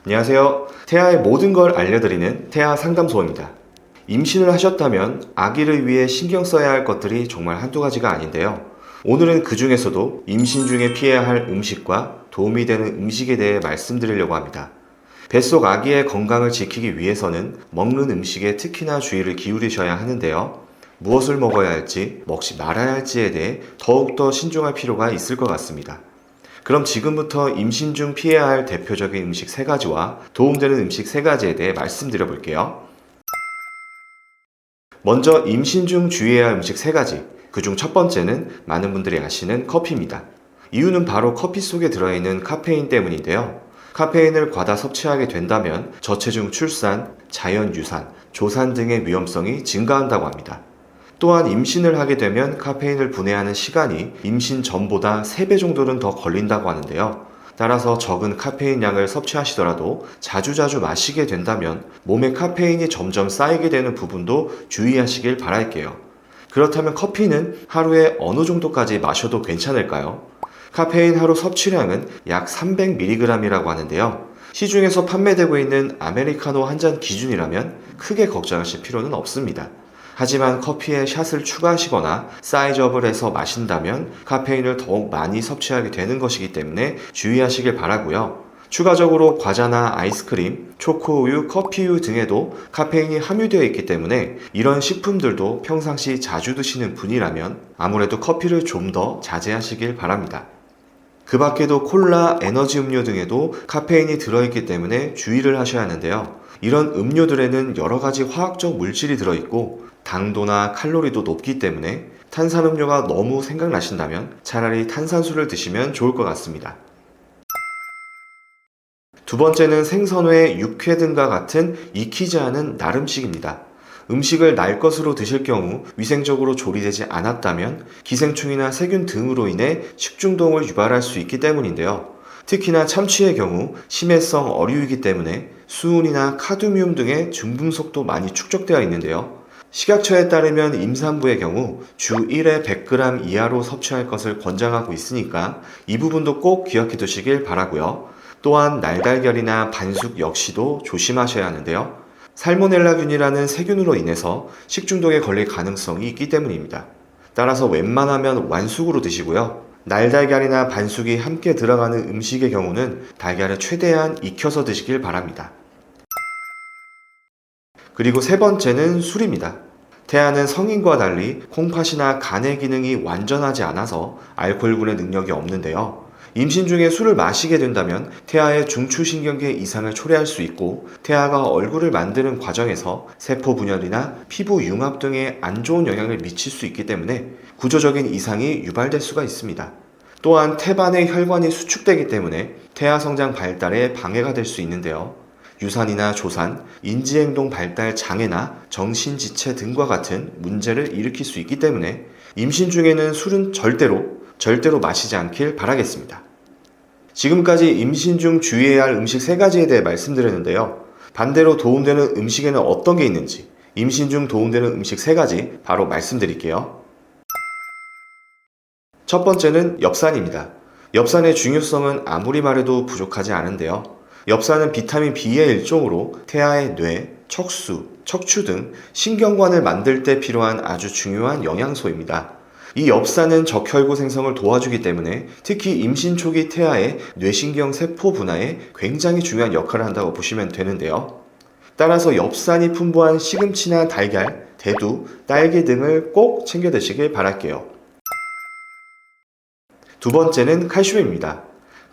안녕하세요. 태아의 모든 걸 알려드리는 태아 상담소입니다. 임신을 하셨다면 아기를 위해 신경 써야 할 것들이 정말 한두 가지가 아닌데요. 오늘은 그 중에서도 임신 중에 피해야 할 음식과 도움이 되는 음식에 대해 말씀드리려고 합니다. 뱃속 아기의 건강을 지키기 위해서는 먹는 음식에 특히나 주의를 기울이셔야 하는데요. 무엇을 먹어야 할지, 먹지 말아야 할지에 대해 더욱더 신중할 필요가 있을 것 같습니다. 그럼 지금부터 임신 중 피해야 할 대표적인 음식 3가지와 도움되는 음식 3가지에 대해 말씀드려 볼게요. 먼저 임신 중 주의해야 할 음식 3가지. 그중 첫 번째는 많은 분들이 아시는 커피입니다. 이유는 바로 커피 속에 들어있는 카페인 때문인데요. 카페인을 과다 섭취하게 된다면 저체중 출산, 자연유산, 조산 등의 위험성이 증가한다고 합니다. 또한 임신을 하게 되면 카페인을 분해하는 시간이 임신 전보다 3배 정도는 더 걸린다고 하는데요. 따라서 적은 카페인 양을 섭취하시더라도 자주자주 마시게 된다면 몸에 카페인이 점점 쌓이게 되는 부분도 주의하시길 바랄게요. 그렇다면 커피는 하루에 어느 정도까지 마셔도 괜찮을까요? 카페인 하루 섭취량은 약 300mg이라고 하는데요. 시중에서 판매되고 있는 아메리카노 한 잔 기준이라면 크게 걱정하실 필요는 없습니다. 하지만 커피에 샷을 추가하시거나 사이즈업을 해서 마신다면 카페인을 더욱 많이 섭취하게 되는 것이기 때문에 주의하시길 바라고요. 추가적으로 과자나 아이스크림, 초코우유, 커피우유 등에도 카페인이 함유되어 있기 때문에 이런 식품들도 평상시 자주 드시는 분이라면 아무래도 커피를 좀 더 자제하시길 바랍니다. 그 밖에도 콜라, 에너지 음료 등에도 카페인이 들어있기 때문에 주의를 하셔야 하는데요. 이런 음료들에는 여러 가지 화학적 물질이 들어있고 당도나 칼로리도 높기 때문에 탄산음료가 너무 생각나신다면 차라리 탄산수를 드시면 좋을 것 같습니다. 두 번째는 생선회, 육회 등과 같은 익히지 않은 날 음식입니다. 음식을 날 것으로 드실 경우 위생적으로 조리되지 않았다면 기생충이나 세균 등으로 인해 식중독을 유발할 수 있기 때문인데요. 특히나 참치의 경우 심해성 어류이기 때문에 수은이나 카드뮴 등의 중금속도 많이 축적되어 있는데요. 식약처에 따르면 임산부의 경우 주 1회 100g 이하로 섭취할 것을 권장하고 있으니까 이 부분도 꼭 기억해 두시길 바라고요. 또한 날달걀이나 반숙 역시도 조심하셔야 하는데요. 살모넬라균이라는 세균으로 인해서 식중독에 걸릴 가능성이 있기 때문입니다. 따라서 웬만하면 완숙으로 드시고요. 날달걀이나 반숙이 함께 들어가는 음식의 경우는 달걀을 최대한 익혀서 드시길 바랍니다. 그리고 세 번째는 술입니다. 태아는 성인과 달리 콩팥이나 간의 기능이 완전하지 않아서 알코올분해 능력이 없는데요. 임신 중에 술을 마시게 된다면 태아의 중추신경계 이상을 초래할 수 있고 태아가 얼굴을 만드는 과정에서 세포 분열이나 피부 융합 등에 안 좋은 영향을 미칠 수 있기 때문에 구조적인 이상이 유발될 수가 있습니다. 또한 태반의 혈관이 수축되기 때문에 태아 성장 발달에 방해가 될 수 있는데요. 유산이나 조산, 인지행동 발달 장애나 정신지체 등과 같은 문제를 일으킬 수 있기 때문에 임신 중에는 술은 절대로 마시지 않길 바라겠습니다. 지금까지 임신 중 주의해야 할 음식 3가지에 대해 말씀드렸는데요. 반대로 도움되는 음식에는 어떤 게 있는지 임신 중 도움되는 음식 3가지 바로 말씀드릴게요. 첫 번째는 엽산입니다. 엽산의 중요성은 아무리 말해도 부족하지 않은데요. 엽산은 비타민 B의 일종으로 태아의 뇌, 척수, 척추 등 신경관을 만들 때 필요한 아주 중요한 영양소입니다. 이 엽산은 적혈구 생성을 도와주기 때문에 특히 임신 초기 태아의 뇌신경 세포 분화에 굉장히 중요한 역할을 한다고 보시면 되는데요. 따라서 엽산이 풍부한 시금치나 달걀, 대두, 딸기 등을 꼭 챙겨 드시길 바랄게요. 두 번째는 칼슘입니다.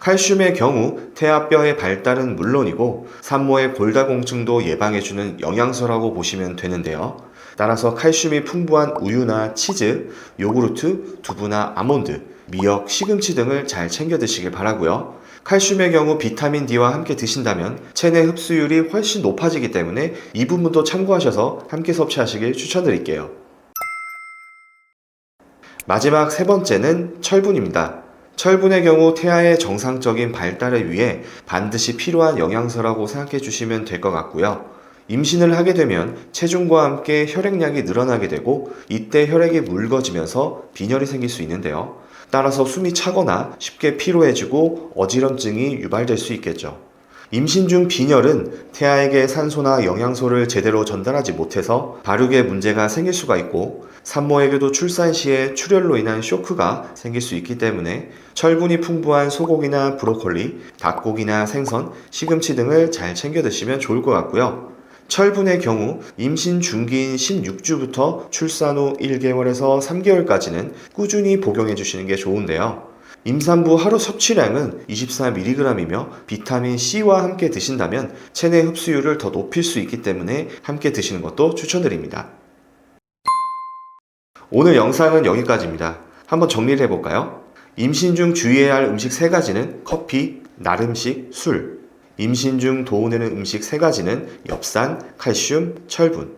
칼슘의 경우 태아뼈의 발달은 물론이고 산모의 골다공증도 예방해주는 영양소라고 보시면 되는데요. 따라서 칼슘이 풍부한 우유나 치즈, 요구르트, 두부나 아몬드, 미역, 시금치 등을 잘 챙겨 드시길 바라고요. 칼슘의 경우 비타민 D와 함께 드신다면 체내 흡수율이 훨씬 높아지기 때문에 이 부분도 참고하셔서 함께 섭취하시길 추천드릴게요. 마지막 3번째는 철분입니다. 철분의 경우 태아의 정상적인 발달을 위해 반드시 필요한 영양소라고 생각해 주시면 될 것 같고요. 임신을 하게 되면 체중과 함께 혈액량이 늘어나게 되고 이때 혈액이 묽어지면서 빈혈이 생길 수 있는데요. 따라서 숨이 차거나 쉽게 피로해지고 어지럼증이 유발될 수 있겠죠. 임신 중 빈혈은 태아에게 산소나 영양소를 제대로 전달하지 못해서 발육에 문제가 생길 수가 있고 산모에게도 출산 시에 출혈로 인한 쇼크가 생길 수 있기 때문에 철분이 풍부한 소고기나 브로콜리, 닭고기나 생선, 시금치 등을 잘 챙겨 드시면 좋을 것 같고요. 철분의 경우 임신 중기인 16주부터 출산 후 1개월에서 3개월까지는 꾸준히 복용해 주시는 게 좋은데요. 임산부 하루 섭취량은 24mg이며 비타민 C와 함께 드신다면 체내 흡수율을 더 높일 수 있기 때문에 함께 드시는 것도 추천드립니다. 오늘 영상은 여기까지입니다. 한번 정리를 해볼까요? 임신 중 주의해야 할 음식 3가지는 커피, 날음식, 술. 임신 중 도우내는 음식 3가지는 엽산, 칼슘, 철분.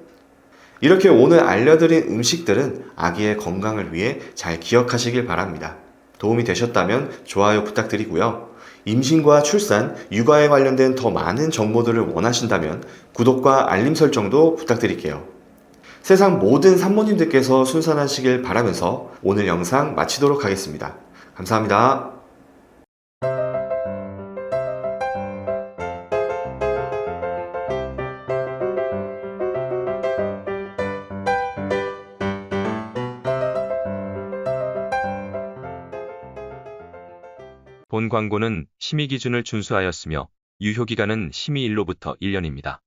이렇게 오늘 알려드린 음식들은 아기의 건강을 위해 잘 기억하시길 바랍니다. 도움이 되셨다면 좋아요 부탁드리고요. 임신과 출산, 육아에 관련된 더 많은 정보들을 원하신다면 구독과 알림 설정도 부탁드릴게요. 세상 모든 산모님들께서 순산하시길 바라면서 오늘 영상 마치도록 하겠습니다. 감사합니다. 본 광고는 심의 기준을 준수하였으며 유효기간은 심의 일로부터 1년입니다.